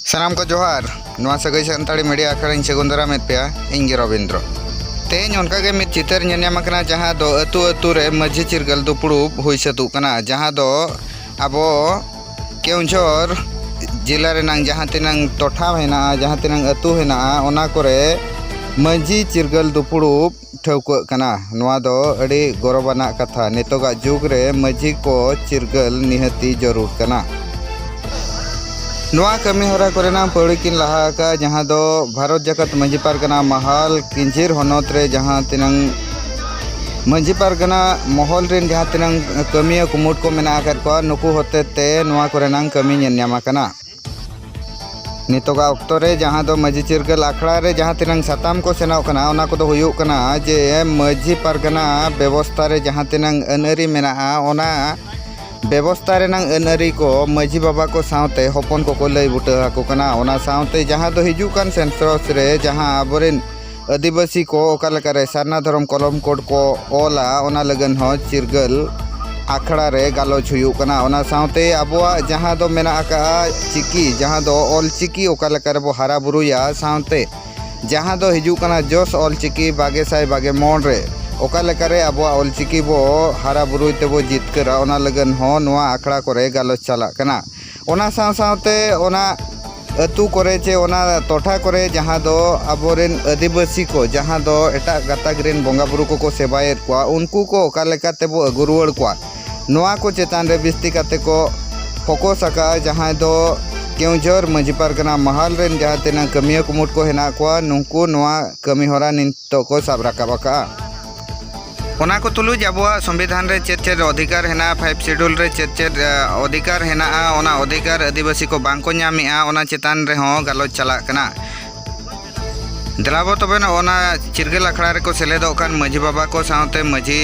सानाम को जोहार नवा सगई सानताड़ी मीडिया आखड़ा सगुन दारामेद पे इंगे रविंद्र तेज उनकागे मिद चितर नेनामाकना जहाँ दो अतु अतु रे माझी चिरगल दुपुड़ुब हुई सतुकना जहाँ दो आबो केउंझर जिला रेनांग जहाँ तिनांग टोठा हेना जहाँ तिनांग अतु हेना ओना कोरे माझी चिरगल दुपुड़ुब ठौको कना नवा दो अड़ी गौरवाना कथा नितोगा जुग रे माझी को चिरगल निहती जरूर कना नवा कमी हरा कोरेना पौड़ी किन लहा का जहाँ दो भारत जगत माझी पारगना महल किंझिर होनोत रे जहाँ तिनांग माझी पारगना महल रेन जहाँ तिनांग कमिया कुमुट को मेना आकर को नुकु होते ते नवा कोरेना कमी नेन्यामा कना नितोगा अक्तो रे जहाँ दो माझी चिरगल आखड़ा रे जहाँ तिनांग साताम को सेनाव कना ओना को दो हुयुग कना जे माझी पारगना व्यवस्था रे जहाँ तिनांग अनअरी मेना ओना व्यवस्था रेनांग अनअरी को माझी बाबा को सावते हपन को लई बुटा को कना ओना सावते जहाँ दो हिजू कान सेंसरस रे जहाँ आबोरेन आदिवासी को ओका लेका रे सारना धर्म कलम कोड को ओला ओना लगन हो चिरगल आखड़ा रे गालोच हुयुग कना ओना सावते आबोआ जहाँ दो मेना आका चिकी जहाँ दो ऑल चिकी ओका लेका रे बो हारा बुरुया सावते जहाँ दो हिजू कना जोस ऑल चिकी बागे साई बागे मोन रे ओका लेका रे आबोआ ऑल चिकी बो हारा बुरुई ते बो जितकरा ओना लगन हो नवा आखड़ा करे गालोच चला कना ओना साव सावते ओना अतु करे चे ओना टोठा करे जहाँ दो आबोरेन आदिवासी को जहाँ दो एटा गाताक रेन बोंगा बुरु को सेबायेद कोआ उनको को ओका लेका ते बो अगु रुवाड़ कोआ नवा को चेतान रे बिस्ती काते को फोकस आका जहाँ दो केउंझर माझी पारगना महल रेन जहाँ तेना कमिया कुमुट को हेना कोआ नुंकु नवा कमी होरा नितो को साब राकाब आका ओना को तुलुज आबोआ संविधान रे चेद चेद अधिकार हेना 5 शेड्यूल रे चेद चेद अधिकार हेना ओना अधिकार आदिवासी को बांको ᱧᱟᱢᱮᱜᱼᱟ ओना चेतान रे हों गालोच चला कना दिलाबो तबे ना ओना चिरगल आखड़ा रे को सेलेदो कान माझी बाबा को सावते माझी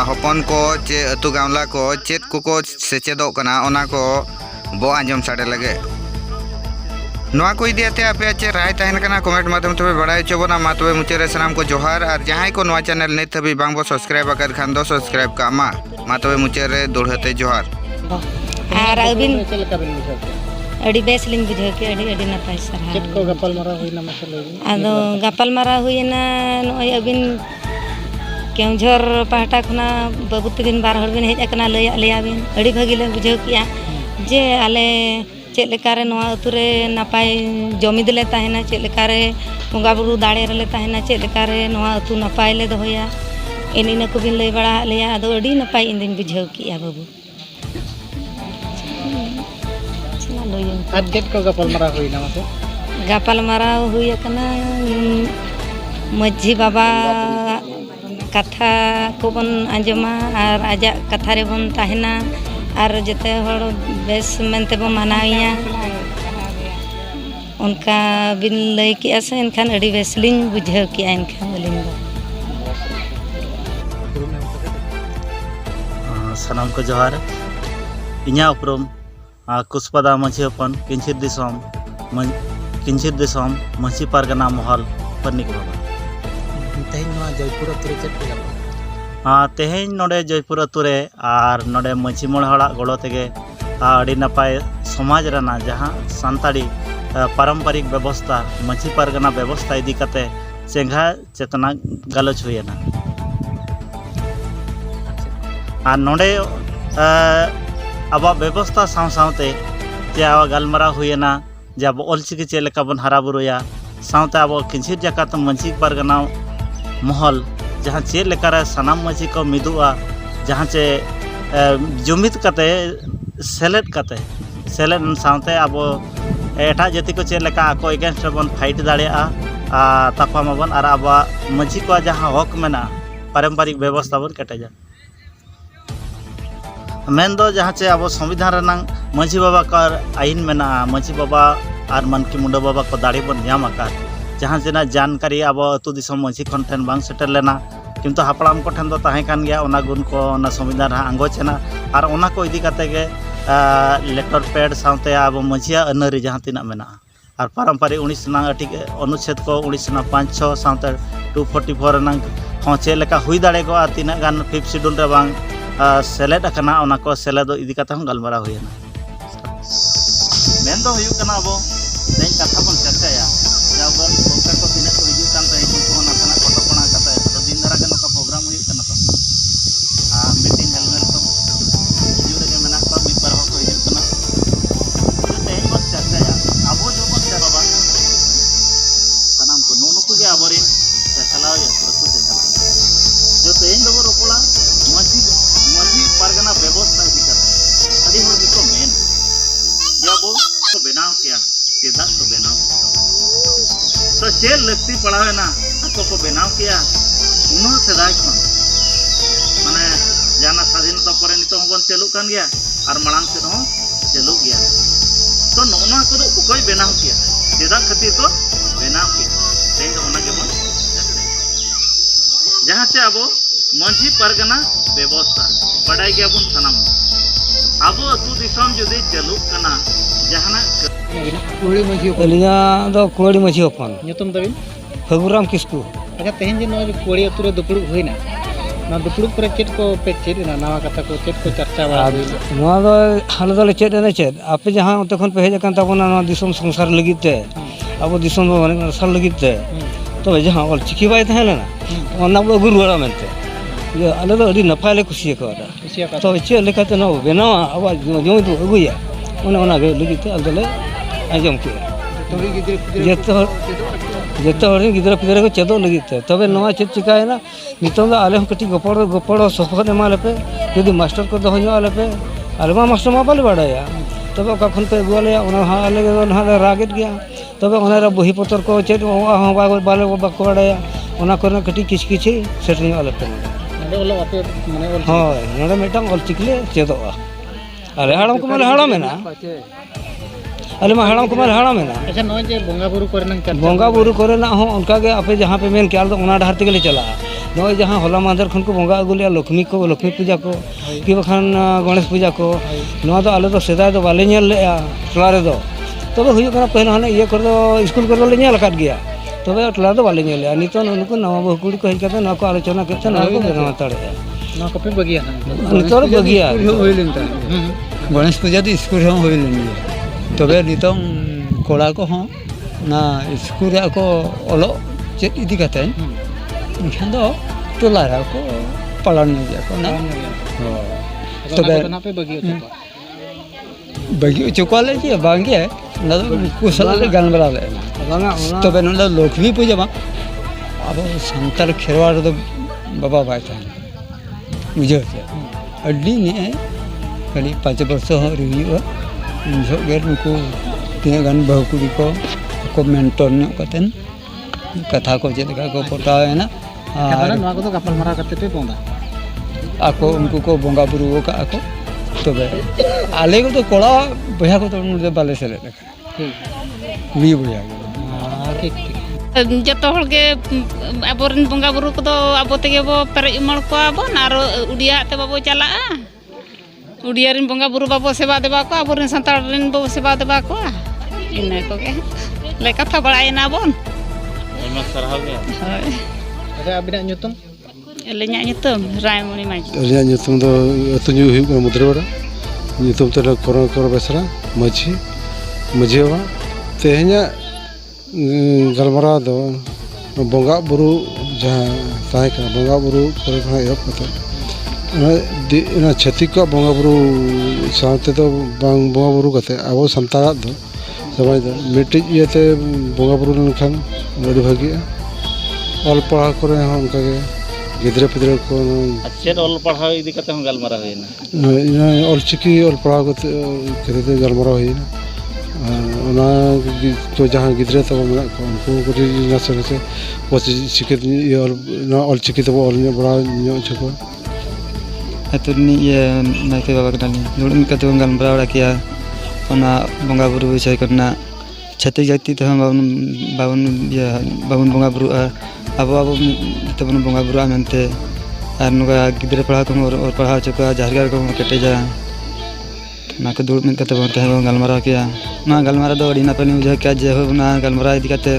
हपन को चे अतु गावला को चेद को सेचेदो कना ओना को बो आंजम साडे लगे नवा को इदियाते आपे चे राय तहन कना कमेंट माध्यम तबे बड़ाई चोबोना मा तबे मुचे रे सनाम को जोहार और जहां को नवा चैनल नित हबी बांगबो सब्सक्राइब आकर खान दो सब्सक्राइब का मा तबे मुचे रे दोड़हते जोहार आर अबिन अड़ी बेस लिंग बुझे के अड़ी नपाय सरहा चेत को गपल मारा हुईना मसे लई आदो गपल मारा हुईना नोय अबिन केउंझर पाहटा खना बाबू तबिन बार हड़ बिन हेज अकना लया बिन अड़ी भागी ले बुझे किया जे आले चेद लेकारे नवा अतु रे नपाय जमिद ले ताहेना चेद लेकारे बोंगा बुरु दाड़े रे ले ताहेना चेद लेकारे नवा अतु नपाय ले दोया एनिना को बिन लई बड़ा लेया आदो अड़ी नपाय इंदिन बुझे किया बाबू आज चेत को गपल मारा हुईना मसे गपल मारा हुई कना माझी बाबा कथा को बन आंजमा और आजा कथा रे बन ताहेना और जते हड़ बेस मेनते बो मनाइया उनका बिन लई किया से इनखान अड़ी बेसलिंग बुझे किया इनखान अलिंग सनाम को जोहार इन्या उपरम कुसपदा माझी अपन किंचित दिसम माझी पारगना महल परनिक बाबा तेहन नवा जयपुर अतुरे चेत के तेहन नोडे जयपुर अतुरे और नोडे माझी मोड़ हड़ा गड़ो तेगे अड़ी नपाय समाज रना जहाँ सानताड़ी पारंपरिक व्यवस्था माझी पारगना व्यवस्था इदी कते चेंगा चेतना गालोच हुईना और नोडे अब व्यवस्था साव सावते जे अब गलमारा हुईना जे अब ऑलचिकी चेद लेका बन हारा बुरुया सावते अब किंचित जकात माझी पारगना महल जहाँ चेद लेका रे सनाम माझी को मिदुआ जहाँ चे जुमिद कते सेलेद सावते अब एटा जाति को चेद लेका आको एगेंस्ट बन फाइट दाड़ेया तापामाबन और अब माझी को जहाँ हक मेना पारंपरिक व्यवस्था बन केटेजा मेन दो जहाँ चे अब संविधान रनांग माझी बाबा का आईन मेना माझी बाबा और मनकी मुंडा बाबा को दाड़ी बन ᱧᱟᱢ आकार जहाँ जेना जानकारी अब अतु दिसम माझी खन ठेन बांग सेटर लेना किंतु हापड़ाम को ठेन दो ताहें कान गया ओना गुण को ओना संविधान आंगोचना और ओना को इदी काते गे लेटर पैड सावते अब माझिया अनरी जहाँ तीना मेना और पारंपरिक 19 अटी अनुच्छेद को 1956 सावते 244 रनांग हाँ चेद लेका हुई दाड़े गो तीना गान 5th शेड्यूल रे बांग सेलेद अकना ओना को सेलेद इदी कथा हम गलमारा हुयना मेन दो हुयु कना अब तेज कथा बन चर्चाया जाबन बोका को दिने को हिजु कान ते उनको नाथना कटकणा कथा तो दिन धरा के नका प्रोग्राम हुयु कना तो मीटिंग हेलमेट तो हिजु रे मेना को मित बार को हिजु कना तो तेज बन चर्चाया अब जो बन चर्चा बाबा सनाम को नुनुकु के आबरे चलाओ या प्रस्तुत चला जो तेज दो रोपड़ा मजी पारगना व्यवस्था इदी कथा अड़ी होर के तो मेन जब तो बनाव किया चेदा तो बनाव तो चेल लगती पड़ा ना को बनाव किया उनो सेदाय खन माने जाना स्वाधीनता परे नितो बन चलू कान गया और मलांग से हो चलू गया तो नोना को उकोय बनाव किया चेदा खातिर तो बनाव किया तेज ओना के मन जहां से अब मजी पारगना व्यवस्था बड़ाई गया बन सनाम अब अतु दिसम जदि चलू कना जहाना कोड़ी मझी अलिया दो कोड़ी मझी होपन ᱧᱩᱛᱩᱢ ᱛᱟᱵᱤᱱ फगुराम किस्कू अच्छा तेहें जे नोय कोड़ी अतु रे दुपड़ुब होइना ना दुपड़ुब पर चेत को पे चेत ना नवा कथा को चेत को चर्चा बा होइना नोआ दो हाल दो चेत एने चेत आपे जहां ओते खन पे हेज कान ताबोना नोआ दिसम संसार लगित ते अब दिसम बो माने संसार लगित ते तो जहां ऑल चिकी बाय तहेलेना ओना बो गुरु वाला मेनते ये आले दो अडी नफाय ले खुशी को आदा कुसिया का तो चे लेकाते नो बेनावा अब जो दो अगुया ओना गे लगित ते आलदले आजम के तोरी गिदरे जतो हर गिदरा पिदरा को चेदो लगित ते तबे नवा चेत चिकायना नितों दा आले हम कटी गपड़ो सफर एमाले पे यदि मास्टर को दोहयो आले पे आले मा मास्टर मा बाले बाड़ाया तबे का खन पे गुआले ओना हा आले ना रागेट गया तबे ओना रा बही पत्र को चेत बाले बाको बाड़ाया ओना करना कटी किछ किछ सेटनी आले पे नडे ओलो आपे माने ओल हाय नडे मेटांग ऑल चिकले चेदोआ आले हाड़म को माले हाड़ा मेना अले मा हाड़म को माले हाड़ा मेना अच्छा नोय जे बोंगा बुरु करे नंग चर्चा बोंगा बुरु करे ना हो उनका के आपे जहां पे मेन क्याल दो ओना डहार तेगले चला नोय जहां होला मादर खन को बोंगा अगुलिया लक्ष्मी पूजा को कि बखान गणेश पूजा को नोआ दो आले दो सेदा दो बाले नेल लेया टला रे दो तबे हुयु कना पहले हाने ये कर दो स्कूल कर दो ले नेल काट गया तबे टला दो बाले नेल लेया नितो उनको नवा बहु कुड़ी को हिका ना को आलोचना करते ना को बेना ताड़े ना कपे बगिया नितो बगिया होइलिन ता गणेश पूजा दी स्कूल हम होइलिन तबे नितों कोड़ा को हो ना स्कूल को ओलो चेत इदी कते इनखान दो टोला रा को पालन गया को ना तबे ना पे बगिया बगी चोकाले जे बांगे ना कुशल ले गान बरा ले बांगा तबे न लक्ष्मी पूजा बा अब संतार खेरवाड़ दो बाबा बायता बुझे अड्डी ने खाली 5 वर्ष रिव्यू झोगेर नुकु तिना गान बहुकुड़ी को मेंटर न कतेन कथा को जेलका को पटावेना खाना नवा को तो गपल मारा करते पे पोंदा आको उनको को बोंगा बुरु का आको तबे आले को तो कोड़ा बया को तो उनदे बाले से लेखा ठीक वी बया ठीक जतो हल के आबोरन बोंगा बुरु को तो आबो तेगे बो पेरे इमल को आबोन आरो उडिया ते बाबो चला उडिया रिन बोंगा बुरु बाबो सेवा देबा को आबोरन संताल रिन बाबो सेवा देबा को इने को के ले कथा बड़ायना बोन एमा सरहाव गया होय अच्छा अबिना ᱧᱩᱛᱩᱢ एलेnya nyutum रायमणि माजी एलिया ᱧᱩᱛᱩᱢ ᱫᱚ ᱟᱹᱛᱩ ᱧᱩ ᱦᱩᱭᱩᱜ ᱠᱟᱱᱟ ᱢᱩᱫᱽᱨᱟᱹᱣᱟᱲᱟ ᱧᱩᱛᱩᱢ ᱛᱮ ᱠᱚᱨᱚ ᱵᱮᱥᱨᱟ ᱢᱟᱹᱡᱷᱤ ᱵᱟᱵᱟ ᱛᱮᱦᱮᱧᱟᱜ ᱜᱟᱞᱢᱟᱨᱟᱣ ᱫᱚ ᱵᱚᱸᱜᱟ ᱵᱩᱨᱩ ᱡᱟᱦᱟᱸ ᱛᱟᱦᱮᱸ ᱠᱟᱱᱟ ᱵᱚᱸᱜᱟ ᱵᱩᱨᱩ ᱠᱚᱨᱮ ᱠᱷᱚᱱ ᱮᱦᱚᱵ ᱠᱟᱛᱮ ᱚᱱᱟ ᱪᱷᱟᱹᱛᱤᱠ ᱠᱚᱣᱟᱜ ᱵᱚᱸᱜᱟ ᱵᱩᱨᱩ ᱥᱟᱶᱛᱮ ᱫᱚ ᱵᱟᱝ ᱵᱚᱸᱜᱟ ᱵᱩᱨᱩ ᱠᱟᱛᱮ ᱟᱵᱚ ᱥᱟᱱᱛᱟᱲᱟᱜ ᱫᱚ ᱥᱚᱢᱟᱡᱽ ᱫᱚ ᱢᱤᱫᱴᱤᱡ ᱤᱭᱟᱹᱛᱮ ᱵᱚᱸᱜᱟ ᱵᱩᱨᱩ ᱞᱮᱱᱠᱷᱟन ᱟᱹᱰᱤ ᱵᱷᱟᱹᱜᱤᱜᱼᱟ ᱚᱞ ᱯᱟᱲᱦᱟᱣ ᱠᱚᱨᱮ ᱦᱚᱸ ᱚᱱᱠᱟᱜᱮ गिद्रे पिद्रे को चेद ऑल पढ़ाव इदी कते हम गलमारा होइना ऑलचिकी ऑल पढ़ाव कते गलमारा होइना ओना तो जहां गिद्रे तो मेना को उनको कोटी नसे नसे चिकित ऑलचिकी तो ऑल बड़ा न्यो छको अतुनी ये नाइके बाबा कनाली दुड़न कते गलमारा वाला किया ओना बोंगा बुरु विषय करना छत्तीस जाति तो हम बाबन बोंगा बुरु अब तबन बोंगा बुरा मनते और नुका गिद्रे पढ़ा को और पढ़ा चुका जारगार को कटेजा ना को दूर में कते बोलते हैं गलमारा किया ना गलमारा दो अडीना पे मुझे क्या जे हो ना गलमारा इदी कते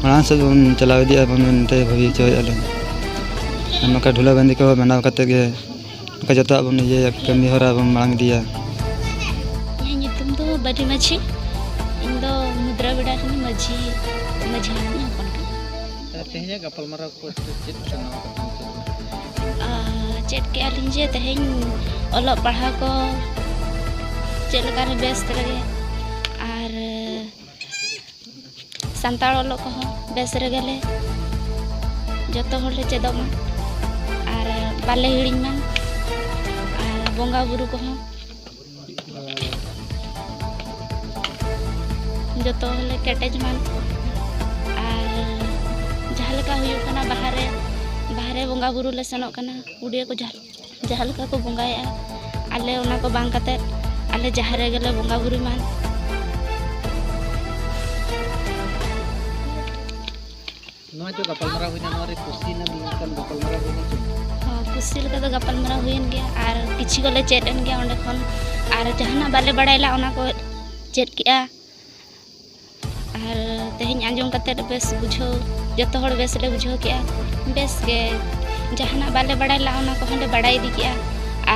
मना से चलावे दिया बनते भवी चोय आले नुका ढुला बंदी को बनाव कते के ᱚᱱᱠᱟ ᱡᱚᱛᱚᱣᱟᱜ ᱵᱚᱱ ᱤᱭᱟᱹᱭᱟ, ᱠᱟᱹᱢᱤ ᱦᱚᱨᱟ ᱵᱚᱱ ᱢᱟᱲᱟᱝ ᱤᱫᱤᱭᱟ᱾ ᱤᱧᱟᱹᱜ ᱧᱩᱛᱩᱢ ᱫᱚ ᱵᱟᱹᱰᱤ ᱢᱟᱹᱡᱷᱤ, ᱤᱧ ᱫᱚ ᱢᱩᱫᱽᱨᱟ ᱵᱮᱰᱟ ᱨᱮᱱ ᱢᱟᱹᱡᱷᱤ ᱦᱟᱲᱟᱢ ᱤᱧ ᱦᱚᱯᱚᱱ ᱠᱟᱱᱟ। ᱛᱮᱦᱮᱧᱟᱜ ᱜᱟᱯᱟᱞᱢᱟᱨᱟᱣ ᱠᱚ ᱪᱮᱫ ᱠᱚ ᱱᱟᱣᱟ ᱠᱟᱛᱷᱟᱢ ᱪᱮᱫ ᱠᱮᱜᱼᱟ ᱞᱤᱧ ᱡᱮ ᱛᱮᱦᱮᱧ ᱚᱞᱚᱜ ᱯᱟᱲᱦᱟᱣ ᱠᱚ ᱪᱮᱫ ᱞᱮᱠᱟᱨᱮ ᱵᱮᱥ ᱨᱮᱜᱮ, ᱟᱨ ᱥᱟᱱᱛᱟᱲ ᱚᱞᱚᱜ ᱠᱚᱦᱚᱸ ᱵᱮᱥ ᱨᱮᱜᱮᱞᱮ ᱡᱚᱛᱚ ᱦᱚᱲᱞᱮ ᱪᱮᱫᱚᱜ ᱢᱟ ᱟᱨ ᱵᱟᱞᱮ ᱦᱤᱲᱤᱧ ᱢᱟ, ᱟᱨ ᱵᱚᱸᱜᱟ ᱵᱩᱨᱩ ᱠᱚᱦᱚᱸ ᱡᱚᱛᱚ ᱦᱚᱲᱞᱮ ᱠᱮᱴᱮᱡ ᱢᱟ, ᱟᱨ ᱡᱟᱦᱟᱸ ᱞᱮᱠᱟ ᱦᱩᱭᱩᱜ ᱠᱟᱱᱟ ᱵᱟᱦᱨᱮ ᱵᱚᱸᱜᱟ ᱵᱩᱨᱩ ᱞᱮ ᱥᱮᱱᱚᱜ ᱠᱟᱱᱟ, ᱩᱰᱤᱭᱟᱹ ᱠᱚ ᱡᱟᱦᱟᱸ ᱞᱮᱠᱟ ᱠᱚ ᱵᱚᱸᱜᱟᱭᱮᱜᱼᱟ, ᱟᱞᱮ ᱚᱱᱟ ko bang katet ale jahare gele bonga buru man नोआ जो गपालमाराव हुइना नोरे कुसी ना मिलकन गपालमाराव हुइना कुसी लगा तो गपालमाराव हुइन गया आर किछि कोले चेट एन गया ओंडे खन आर जहाना बाले बडायला ओना को चेट किया आर तेहिन आंजम कते बेस बुझो जतो हड़ बेस ले बुझो किया बेस के जहाना बाले बडायला ओना को हंडे बडाय दी किया।